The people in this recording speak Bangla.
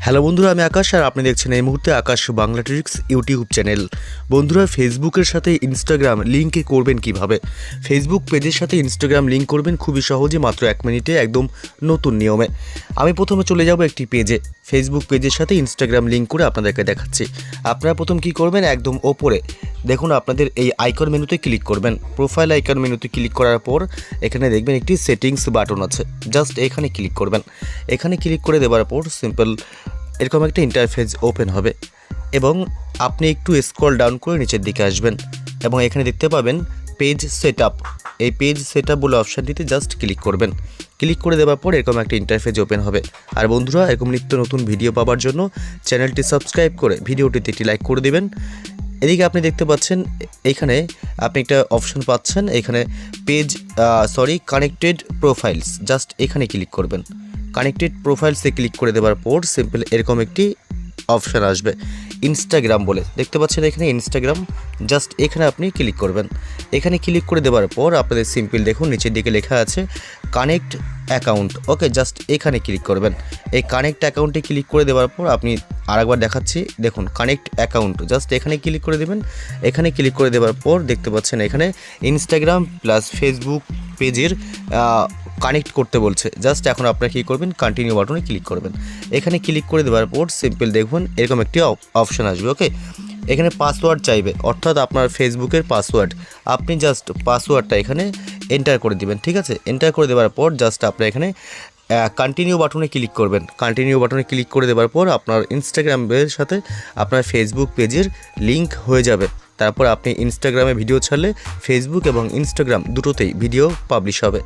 হ্যালো বন্ধুরা, আমি আকাশ আর আপনি দেখছেন এই মুহূর্তে আকাশ বাংলা ট্রিক্স ইউটিউব চ্যানেল। বন্ধুরা, ফেসবুকের সাথে ইনস্টাগ্রাম লিঙ্ক করবেন কিভাবে? ফেসবুক পেজের সাথে ইনস্টাগ্রাম লিঙ্ক করবেন খুবই সহজে, মাত্র 1 মিনিটে, একদম নতুন নিয়মে। আমি প্রথমে চলে যাব একটি পেজে, ফেসবুক পেজের সাথে ইনস্টাগ্রাম লিঙ্ক করে আপনাদেরকে দেখাচ্ছি। আপনারা প্রথম কি করবেন, একদম ওপরে দেখুন আপনাদের এই আইকন মেনুতে ক্লিক করবেন। প্রোফাইল আইকন মেনুতে ক্লিক করার পর এখানে দেখবেন একটি সেটিংস বাটন আছে, জাস্ট এখানে ক্লিক করবেন। এখানে ক্লিক করে দেওয়ার পর সিম্পল এরকম একটা ইন্টারফেস ওপেন হবে এবং আপনি একটু স্ক্রল ডাউন করে নিচের দিকে আসবেন এবং এখানে দেখতে পাবেন পেজ সেটআপ। এই পেজ সেটআপ বলে অপশানটিতে জাস্ট ক্লিক করবেন। ক্লিক করে দেওয়ার পর এরকম একটা ইন্টারফেস ওপেন হবে। আর বন্ধুরা, এরকম নিত্য নতুন ভিডিও পাওয়ার জন্য চ্যানেলটি সাবস্ক্রাইব করে ভিডিওটিতে একটি লাইক করে দেবেন। এদিকে আপনি দেখতে পাচ্ছেন এখানে আপনি একটা অপশন পাচ্ছেন, এখানে কানেক্টেড প্রোফাইলস, জাস্ট এখানে ক্লিক করবেন। কানেক্টেড প্রোফাইলসে ক্লিক করে দেওয়ার পর সিম্পল এরকম একটি অপশান আসবে ইনস্টাগ্রাম বলে, দেখতে পাচ্ছেন এখানে ইনস্টাগ্রাম, জাস্ট এখানে আপনি ক্লিক করবেন। এখানে ক্লিক করে দেওয়ার পর আপনাদের সিম্পল দেখুন নিচের দিকে লেখা আছে কানেক্ট অ্যাকাউন্ট। ওকে, জাস্ট এখানে ক্লিক করবেন। এই কানেক্ট অ্যাকাউন্টে ক্লিক করে দেওয়ার পর আপনি আরেকবার দেখাচ্ছি, দেখুন কানেক্ট অ্যাকাউন্ট, জাস্ট এখানে ক্লিক করে দেবেন। এখানে ক্লিক করে দেওয়ার পর দেখতে পাচ্ছেন এখানে ইনস্টাগ্রাম প্লাস ফেসবুক পেজের কানেক্ট করতে বলছে। জাস্ট এখন আপনারা কী করবেন, কন্টিনিউ বাটনে ক্লিক করবেন। এখানে ক্লিক করে দেওয়ার পর সিম্পল দেখুন এরকম একটি অপশান আসবে। ওকে, এখানে পাসওয়ার্ড চাইবে, অর্থাৎ আপনার ফেসবুকের পাসওয়ার্ড। আপনি জাস্ট পাসওয়ার্ডটা এখানে এন্টার করে দিবেন, ঠিক আছে? এন্টার করে দেওয়ার পর জাস্ট আপনার এখানে কন্টিনিউ বাটনে ক্লিক করবেন। কন্টিনিউ বাটনে ক্লিক করে দেওয়ার পর আপনার ইনস্টাগ্রামের সাথে আপনার ফেসবুক পেজের লিঙ্ক হয়ে যাবে। তারপর আপনি ইনস্টাগ্রামে ভিডিও ছাড়লে ফেসবুক এবং ইনস্টাগ্রাম দুটোতেই ভিডিও পাবলিশ হবে।